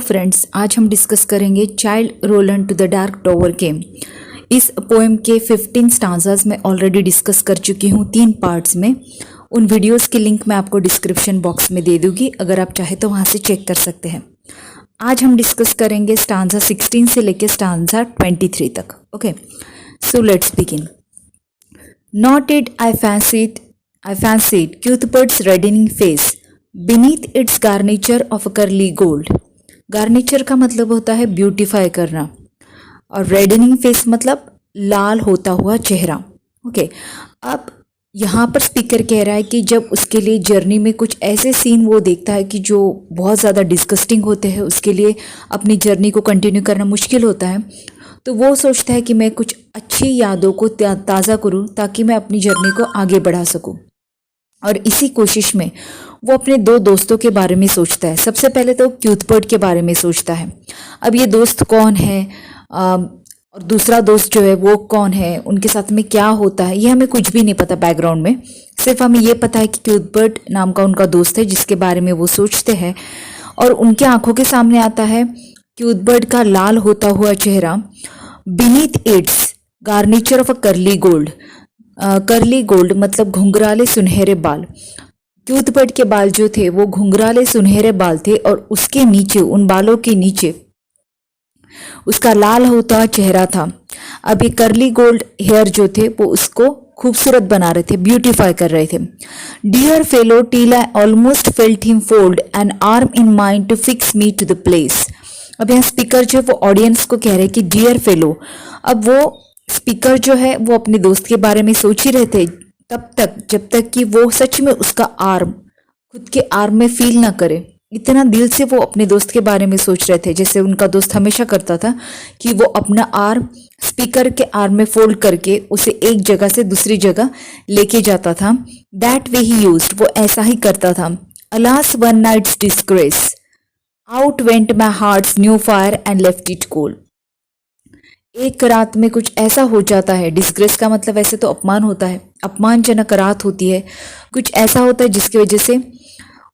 Friends, आज हम discuss करेंगे Childe Roland to the Dark Tower came. इस पोएम के 15 स्टांजास मैं ऑलरेडी डिस्कस कर चुकी हूँ 3 पार्ट्स में। उन वीडियोस की लिंक मैं आपको डिस्क्रिप्शन बॉक्स में दे दूँगी, अगर आप चाहे तो वहाँ से चेक कर सकते हैं। आज हम डिस्कस करेंगे स्टांजा 16 से लेकर स्टांजा 23 तक। Okay, so let's begin. Not it, I fancied Cuthbert's reddening face beneath its garniture of curly gold। गार्निचर का मतलब होता है ब्यूटीफाई करना, और रेडनिंग फेस मतलब लाल होता हुआ चेहरा। ओके, अब यहाँ पर स्पीकर कह रहा है कि जब उसके लिए जर्नी में कुछ ऐसे सीन वो देखता है कि जो बहुत ज़्यादा डिस्गस्टिंग होते हैं, उसके लिए अपनी जर्नी को कंटिन्यू करना मुश्किल होता है, तो वो सोचता है कि मैं कुछ अच्छी यादों को ताज़ा करूं ताकि मैं अपनी जर्नी को आगे बढ़ा सकूं। और इसी कोशिश में वो अपने 2 दोस्तों के बारे में सोचता है। सबसे पहले तो क्यूथबर्ट के बारे में सोचता है। अब ये दोस्त कौन है और दूसरा दोस्त जो है वो कौन है, उनके साथ में क्या होता है, ये हमें कुछ भी नहीं पता बैकग्राउंड में। सिर्फ हमें ये पता है कि क्यूथबर्ट नाम का उनका दोस्त है जिसके बारे में वो सोचते हैं, और उनके आंखों के सामने आता है क्यूथबर्ट का लाल होता हुआ चेहरा। बीनीथ इट्स गार्निचर ऑफ अ करली गोल्ड। करली गोल्ड मतलब घुंघराले सुनहरे बाल। क्यूथबर्ट के बाल जो थे वो घुंघराले सुनहरे बाल थे, और उसके नीचे, उन बालों के नीचे उसका लाल होता चेहरा था। अब ये करली गोल्ड हेयर जो थे वो उसको खूबसूरत बना रहे थे, ब्यूटीफाई कर रहे थे। Dear fellow till I almost felt him fold an arm in mine to fix me to the place. अब यहाँ स्पीकर जो है वो ऑडियंस को कह रहे हैं कि डियर फेलो। अब वो स्पीकर जो है वो अपने दोस्त के बारे में सोच ही रहे थे तब तक जब तक कि वो सच में उसका आर्म खुद के आर्म में फील ना करे। इतना दिल से वो अपने दोस्त के बारे में सोच रहे थे, जैसे उनका दोस्त हमेशा करता था कि वो अपना आर्म स्पीकर के आर्म में फोल्ड करके उसे एक जगह से दूसरी जगह लेके जाता था। दैट वे ही यूज्ड, वो ऐसा ही करता था। Alas one night's disgrace out went my heart's new fire and left it cold. एक रात में कुछ ऐसा हो जाता है, डिस्ग्रेस का मतलब वैसे तो अपमान होता है, अपमानजनक रात होती है, कुछ ऐसा होता है जिसकी वजह से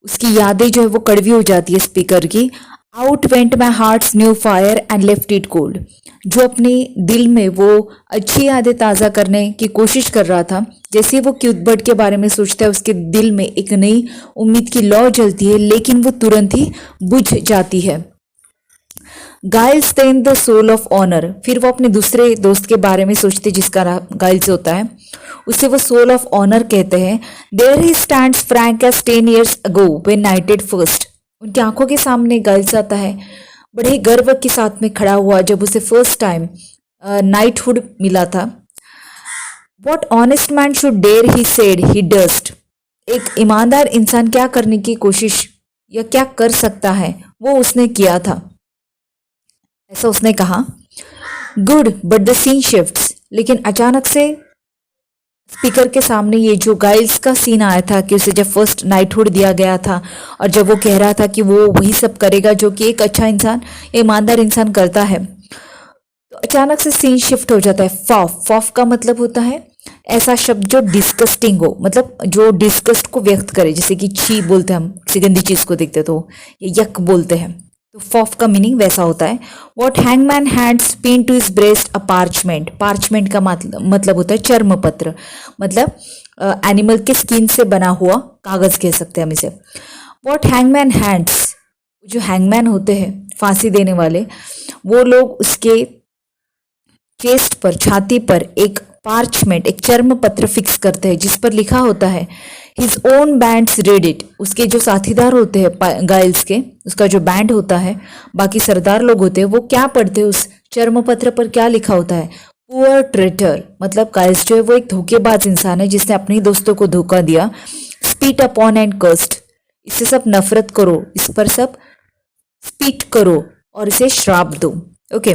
उसकी यादें जो है वो कड़वी हो जाती है स्पीकर की। Out went my heart's new fire and left it cold, जो अपने दिल में वो अच्छी यादें ताज़ा करने की कोशिश कर रहा था। जैसे ही वो क्यूथबर्ट के बारे में सोचता है, उसके दिल में एक नई उम्मीद की लौ जलती है, लेकिन वो तुरंत ही बुझ जाती है। Giles then the soul of honour, फिर वो अपने दूसरे दोस्त के बारे में सोचते जिसका नाम गाइल्स होता है, उसे वो सोल ऑफ ऑनर कहते हैं। There he stands frank as 10 years ago when knighted first. उनकी आंखों के सामने गाइल्स आता है बड़े गर्व के साथ में खड़ा हुआ जब उसे फर्स्ट टाइम नाइटहुड मिला था। What honest man should dare he said he durst. एक ईमानदार इंसान क्या करने की कोशिश या क्या कर सकता है वो उसने किया था, ऐसा उसने कहा। Good but the scene shifts, लेकिन अचानक से स्पीकर के सामने ये जो गाइल्स का सीन आया था कि उसे जब फर्स्ट नाइटहुड दिया गया था, और जब वो कह रहा था कि वो वही सब करेगा जो कि एक अच्छा इंसान, ईमानदार इंसान करता है, तो अचानक से सीन शिफ्ट हो जाता है। फॉफ, फॉफ का मतलब होता है ऐसा शब्द जो डिस्गस्टिंग हो, मतलब जो डिस्गस्ट को व्यक्त करे, जैसे कि छी बोलते हैं हम किसी गंदी चीज को देखते तो, ये यक बोलते हैं, तो फॉफ का मीनिंग वैसा होता है। What hangman hands pin to his breast a parchment. Parchment का मतलब होता है चर्म पत्र, मतलब एनिमल के स्किन से बना हुआ कागज कह सकते हैं हम इसे। वॉट हैंगमैन हैंड्स, जो हैंगमैन होते हैं फांसी देने वाले, वो लोग उसके चेस्ट पर, छाती पर एक पार्चमेंट, एक चर्म पत्र फिक्स करते हैं जिस पर लिखा होता है his own bands read it. उसके जो साथीदार होते हैं गाइल्स के, उसका जो बैंड होता है, बाकी सरदार लोग होते हैं, वो क्या पढ़ते हैं उस चर्म पत्र पर क्या लिखा होता है। पुअर ट्रेटर, मतलब गाइल्स जो है वो एक धोखेबाज इंसान है जिसने अपने दोस्तों को धोखा दिया। स्पीट अपॉन एंड कर्स्ड, इससे सब नफरत करो, इस पर सब स्पीट करो और इसे श्राप दो। ओके,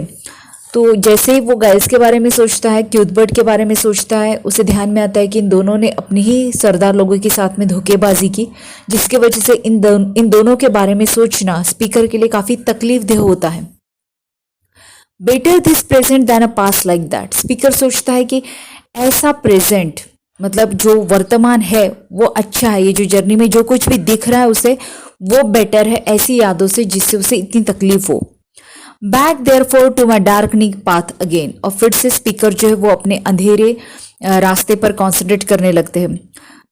तो जैसे ही वो गाइल्स के बारे में सोचता है, क्यूथबर्ट के बारे में सोचता है, उसे ध्यान में आता है कि इन दोनों ने अपने ही सरदार लोगों के साथ में धोखेबाजी की, जिसकी वजह से इन दोनों के बारे में सोचना स्पीकर के लिए काफी तकलीफदेह होता है। Better this present then a past like that. Speaker सोचता है कि ऐसा प्रेजेंट मतलब जो वर्तमान है वो अच्छा है, ये जो जर्नी में जो कुछ भी दिख रहा है उसे वो बेटर है ऐसी यादों से जिससे उसे इतनी तकलीफ हो। Back therefore to my darkening path again, और फिर से स्पीकर जो है वो अपने अंधेरे रास्ते पर कॉन्सेंट्रेट करने लगते हैं।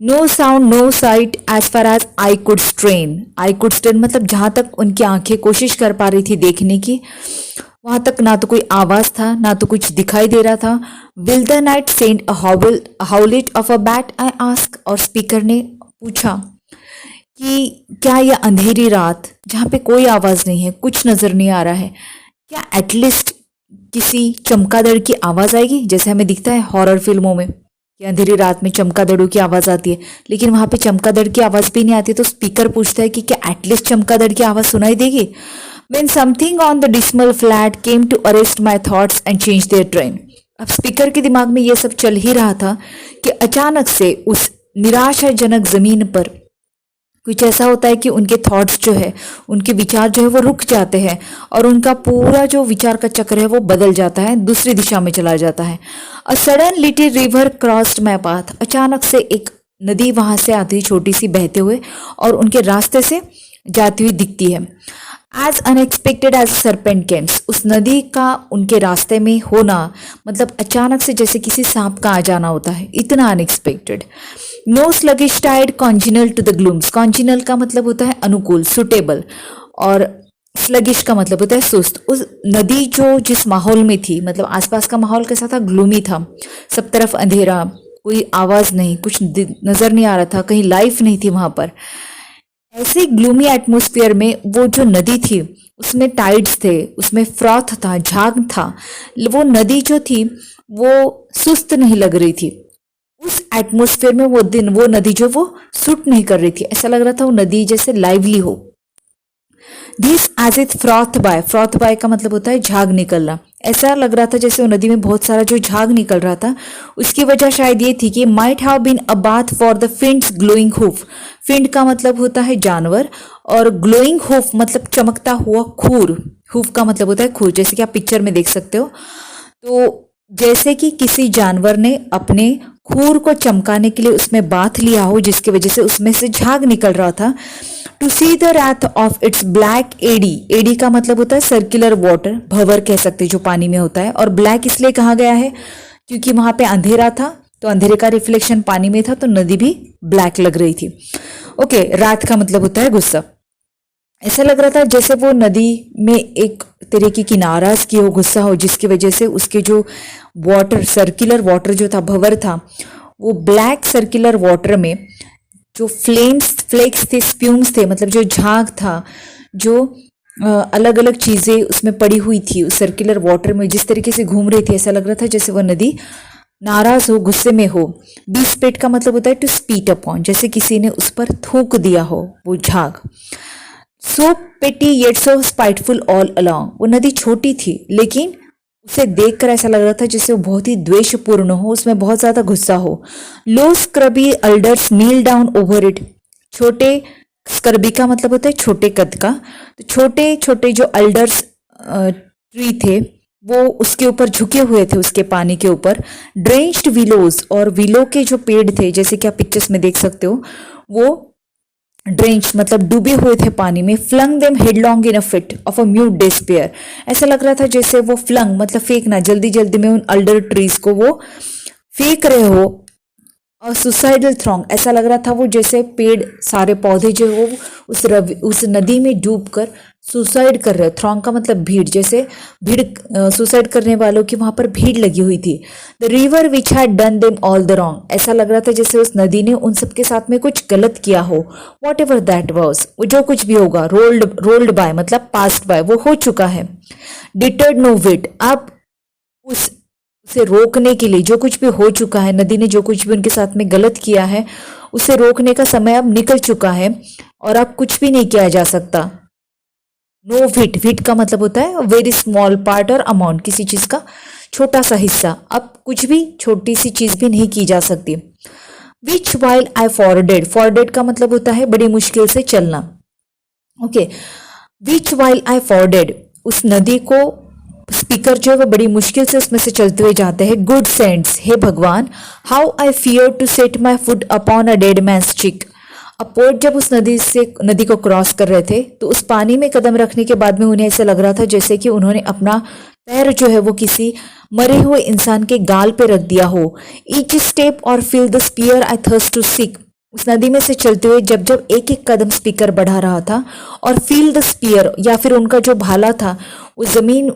No sound no sight as far as I could strain, I could strain मतलब जहां तक उनकी आंखें कोशिश कर पा रही थी देखने की, वहां तक ना तो कोई आवाज था ना तो कुछ दिखाई दे रहा था। Will the night send a howlet of a bat I ask, और स्पीकर ने पूछा कि क्या यह अंधेरी रात जहाँ पे कोई आवाज नहीं है, कुछ नजर नहीं आ रहा है, क्या एटलीस्ट किसी चमगादड़ की आवाज आएगी, जैसे हमें दिखता है हॉरर फिल्मों में कि अंधेरी रात में चमगादड़ों की आवाज आती है, लेकिन वहां पे चमगादड़ की आवाज भी नहीं आती। तो स्पीकर पूछता है कि क्या एटलीस्ट चमगादड़ की आवाज सुनाई देगी। When something on the dismal flat came to arrest my thoughts and change their train. अब स्पीकर के दिमाग में ये सब चल ही रहा था कि अचानक से उस निराशाजनक जमीन पर कुछ ऐसा होता है कि उनके थॉट्स जो है, उनके विचार जो है वो रुक जाते हैं और उनका पूरा जो विचार का चक्र है वो बदल जाता है, दूसरी दिशा में चला जाता है। A sudden little river crossed my path, अचानक से एक नदी वहां से आती है छोटी सी बहते हुए और उनके रास्ते से जाती हुई दिखती है। As unexpected as serpent comes, उस नदी का उनके रास्ते में होना मतलब अचानक से जैसे किसी सांप का आ जाना होता है, इतना unexpected. No sluggish tide congenial to the glooms, congenial का मतलब होता है अनुकूल, सुटेबल, और स्लगिश का मतलब होता है सुस्त। उस नदी जो जिस माहौल में थी, मतलब आसपास का माहौल कैसा था, ग्लूमी था, सब तरफ अंधेरा, कोई आवाज नहीं, कुछ नजर नहीं आ रहा था, कहीं लाइफ नहीं थी वहां पर। ऐसे ग्लूमी एटमॉस्फेयर में वो जो नदी थी उसमें टाइड्स थे, उसमें फ्रॉथ था, झाग था, वो नदी जो थी वो सुस्त नहीं लग रही थी। उस एटमॉस्फेयर में वो नदी जो वो सूट नहीं कर रही थी, ऐसा लग रहा था वो नदी जैसे लाइवली हो। This as it froth by, froth by का मतलब होता है झाग निकलना, ऐसा लग रहा था जैसे वो नदी में बहुत सारा जो झाग निकल रहा था। उसकी वजह शायद ये थी कि might have been a bath for the fiends glowing hoof, fiend का मतलब होता है जानवर और ग्लोइंग हूफ मतलब चमकता हुआ खूर, हूफ का मतलब होता है खूर, जैसे कि आप पिक्चर में देख सकते हो। तो जैसे कि किसी जानवर ने अपने खूर को चमकाने के लिए उसमें बाथ लिया हो जिसकी वजह से उसमें से झाग निकल रहा था। To see the wrath of its black eddy, eddy का मतलब होता है सर्कुलर वाटर, भंवर कह सकते हैं जो पानी में होता है, और ब्लैक इसलिए कहा गया है क्योंकि वहां पे अंधेरा था तो अंधेरे का रिफ्लेक्शन पानी में था तो नदी भी ब्लैक लग रही थी। ओके, रात का मतलब होता है गुस्सा। ऐसा लग रहा था जैसे वो नदी में एक तरीके की नाराजगी हो, गुस्सा हो, जिसकी वजह से उसके जो वाटर, सर्कुलर वाटर जो था, भंवर था, वो ब्लैक सर्कुलर वाटर में जो फ्लेक्स थे, स्प्यूम्स थे, मतलब जो झाग था, जो अलग अलग चीजें उसमें पड़ी हुई थी उस सर्कुलर वाटर में, जिस तरीके से घूम रही थी, ऐसा लग रहा था जैसे वह नदी नाराज हो, गुस्से में हो। बी स्पेट का मतलब होता है टू स्पीट अपॉन, जैसे किसी ने उस पर थूक दिया हो वो झाग। सो पेटी yet so spiteful all along, वो नदी छोटी थी लेकिन उसे देखकर ऐसा लग रहा था जैसे वो बहुत ही द्वेषपूर्ण हो, उसमें बहुत ज्यादा गुस्सा हो। लो स्क्रबी अल्डर्स नील डाउन ओवर इट, छोटे, स्क्रबी का मतलब होता है छोटे कद का, तो छोटे छोटे जो अल्डर्स ट्री थे वो उसके ऊपर झुके हुए थे, उसके पानी के ऊपर। ड्रेंच्ड विलोज, और विलो के जो पेड़ थे जैसे कि आप पिक्चर्स में देख सकते हो, वो ड्रेंच मतलब डूबे हुए थे पानी में। Flung them headlong in a fit of a mute despair, ऐसा लग रहा था जैसे वो फ्लंग मतलब फेंकना, जल्दी जल्दी में उन अल्डर ट्रीज को वो फेंक रहे हो। और सुसाइडल थ्रॉन्ग, ऐसा लग रहा था वो जैसे पेड़, सारे पौधे जो वो उस नदी में डूबकर सुसाइड कर रहे हो। थ्रॉन्ग का मतलब भीड़, जैसे भीड़, सुसाइड करने वालों की वहां पर भीड़ लगी हुई थी। The river which had done them all the wrong, ऐसा लग रहा था जैसे उस नदी ने उन सबके साथ में कुछ गलत किया हो। वॉट एवर दैट वॉज, वो जो कुछ भी होगा, रोल्ड बाय मतलब पास्ट बाय, वो हो चुका है। डिटर्ड नो विट, अब उसे रोकने के लिए, जो कुछ भी हो चुका है, नदी ने जो कुछ भी उनके साथ में गलत किया है, उसे रोकने का समय अब निकल चुका है और अब कुछ भी नहीं किया जा सकता। नो विट, विट का मतलब होता है वेरी स्मॉल पार्ट और अमाउंट, किसी चीज का छोटा सा हिस्सा, अब कुछ भी छोटी सी चीज भी नहीं की जा सकती। विच वाइल आई फॉरवर्डेड, फॉरवर्डेड का मतलब होता है बड़ी मुश्किल से चलना। Okay, which while I forwarded, उस नदी को स्पीकर जो है वो बड़ी मुश्किल से उसमें से चलते हुए जाते हैं। गुड सेंट्स, हे भगवान, how I fear to set my foot upon a dead man's cheek. अब पोएट जब उस नदी को क्रॉस कर रहे थे तो उस पानी में कदम रखने के बाद में उन्हें ऐसा लग रहा था जैसे कि उन्होंने अपना पैर जो है वो किसी मरे हुए इंसान के गाल पे रख दिया हो। ईच स्टेप और feel the spear I thirst to seek. उस नदी में से चलते हुए जब जब एक एक कदम स्पीकर बढ़ा रहा था और फील द स्पीयर या फिर उनका जो भाला था वो जमीन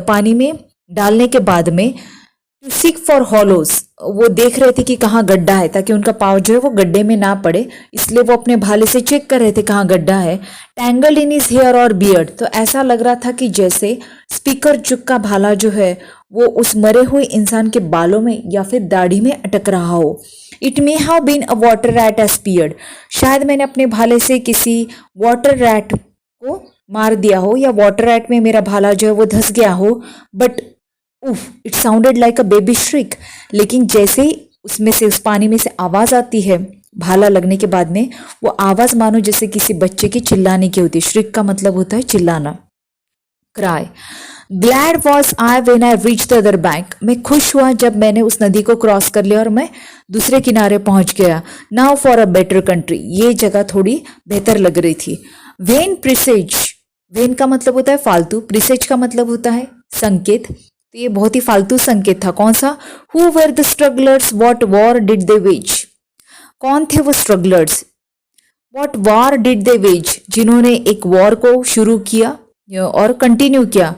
पानी में डालने के बाद में टू सीक फॉर हॉलोज, वो देख रहे थे कि कहाँ गड्ढा है ताकि उनका पाँव जो है वो गड्ढे में ना पड़े, इसलिए वो अपने भाले से चेक कर रहे थे कहाँ गड्ढा है। टैंगल्ड इन हिज हेयर और बियर्ड, तो ऐसा लग रहा था कि जैसे स्पीकर जुक का भाला जो है वो उस मरे हुए इंसान के बालों में या फिर दाढ़ी में अटक रहा हो। It may have been a water rat as speared, शायद मैंने अपने भाले से किसी वाटर रैट को मार दिया हो या वाटर रैट में मेरा भाला जो है वो धंस गया हो। But it sounded like a baby shriek, लेकिन जैसे ही उसमें से उस पानी में से आवाज आती है भाला लगने के बाद में, वो आवाज मानो जैसे किसी बच्चे की चिल्लाने की होती है। श्रिक का मतलब होता है चिल्लाना, cry. Glad was I when I reach the other bank, मैं खुश हुआ जब मैंने उस नदी को क्रॉस कर लिया और मैं दूसरे किनारे पहुंच गया। Now for a better country, ये जगह थोड़ी बेहतर लग रही थी। वेन प्रिसेज, वेन का मतलब होता है फालतू, प्रिसेज का मतलब होता है संकेत, तो ये बहुत ही फालतू संकेत था। कौन सा? Who were the strugglers, what war did they wage, कौन थे वो strugglers, what war did they wage, जिन्होंने एक वॉर को शुरू किया और कंटिन्यू किया।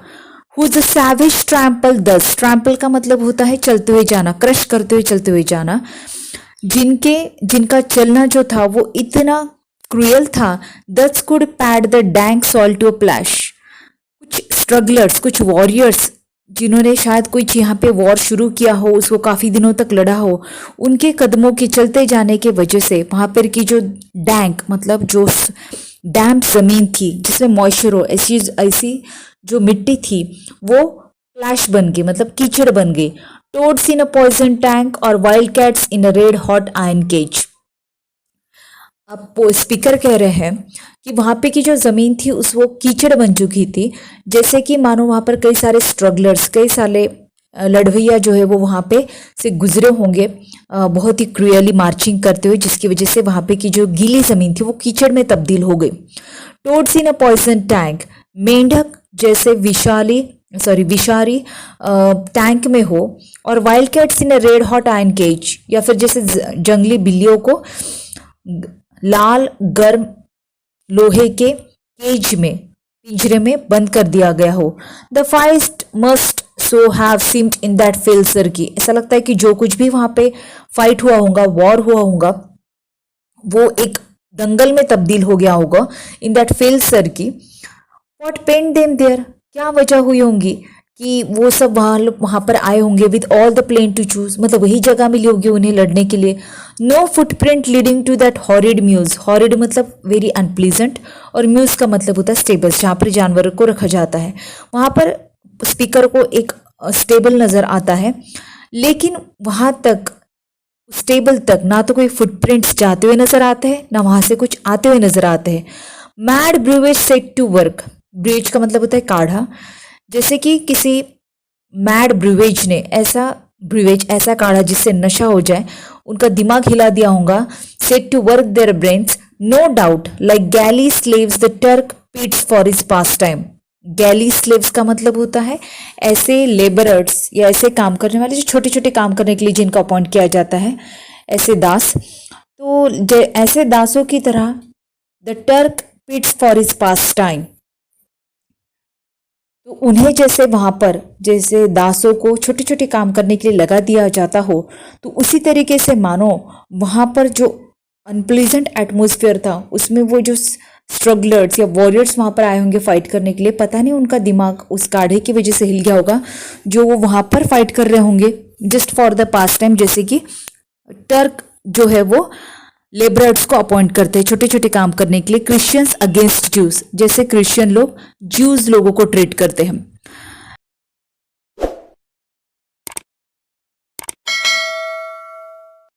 Who the savage trample thus, trample का मतलब होता है चलते हुए जाना, क्रश करते हुए चलते हुए जाना, जिनका चलना जो था वो इतना क्रूएल था। Thus could pad the dank soul to a plash, कुछ स्ट्रगलर्स, कुछ वॉरियर्स जिन्होंने शायद कुछ यहाँ पे वॉर शुरू किया हो, उसको काफी दिनों तक लड़ा हो, उनके कदमों के चलते जाने की वजह से वहां पर की जो डैंक मतलब जो डैम्प जमीन थी जिसमें मॉइस्चर हो, ऐसी जो मिट्टी थी वो फ्लैश बन गई, मतलब कीचड़ बन गई। Toads in a poison tank और wild cats in a red hot iron cage. अब स्पीकर कह रहे हैं कि वहां पे की जो जमीन थी उस वो कीचड़ बन चुकी थी, जैसे कि मानो वहां पर कई सारे स्ट्रगलर्स, कई सारे लड़वैया जो है वो वहां पे से गुजरे होंगे बहुत ही क्रूअली मार्चिंग करते हुए, जिसकी वजह से वहां पे की जो गीली जमीन थी वो कीचड़ में तब्दील हो गई। Toads in a poison tank, मेंढक जैसे विषारी टैंक में हो, और wild cats in a red hot iron cage, या फिर जैसे जंगली बिल्लियों को लाल गर्म लोहे के केज में, पिंजरे में बंद कर दिया गया हो। The fight must so have seemed in that fell cerci, ऐसा लगता है कि जो कुछ भी वहां पे फाइट हुआ होगा, वॉर हुआ होगा, वो एक दंगल में तब्दील हो गया होगा। In that fell cirque, what penned them there, क्या वजह हुई होंगी कि वो सब वहां पर आए होंगे with all the plain to choose, मतलब वही जगह मिली होगी उन्हें लड़ने के लिए। No footprint leading to that horrid mews, horrid मतलब वेरी अनप्लीजेंट और म्यूज का मतलब होता है स्टेबल्स, जहाँ पर जानवरों को रखा जाता है। वहां पर स्पीकर को एक स्टेबल नजर आता है, लेकिन वहां तक स्टेबल तक ना तो कोई फुटप्रिंट्स जाते हुए नजर आते हैं ना वहां से कुछ आते हुए नजर आते हैं। मैड ब्रूवेज सेट टू वर्क, ब्रूवेज का मतलब होता है काढ़ा, जैसे कि किसी मैड ब्रूवेज ने ऐसा काढ़ा जिससे नशा हो जाए, उनका दिमाग हिला दिया होगा। Set to work their brains, no doubt like galley slaves the Turk pits for his pastime. Galley slaves का मतलब होता है ऐसे लेबरर्स या ऐसे काम करने वाले जो छोटे छोटे काम करने के लिए जिनका अपॉइंट किया जाता है, ऐसे दास। तो ऐसे दासों की तरह the Turk pits for his pastime, तो उन्हें जैसे वहां पर जैसे दासों को छोटे छोटे काम करने के लिए लगा दिया जाता हो, तो उसी तरीके से मानो वहां पर जो अनप्लीजेंट एटमोस्फियर था उसमें वो जो स्ट्रगलर्स या वॉरियर्स वहां पर आए होंगे फाइट करने के लिए, पता नहीं उनका दिमाग उस काढ़े की वजह से हिल गया होगा जो वो वहां पर फाइट कर रहे होंगे just for the pass time. जैसे कि टर्क जो है वो लेबरर्स को अपॉइंट करते हैं छोटे छोटे काम करने के लिए। क्रिश्चियंस अगेंस्ट ज्यूज, जैसे क्रिश्चियन लोग ज्यूज लोगों को ट्रीट करते हैं।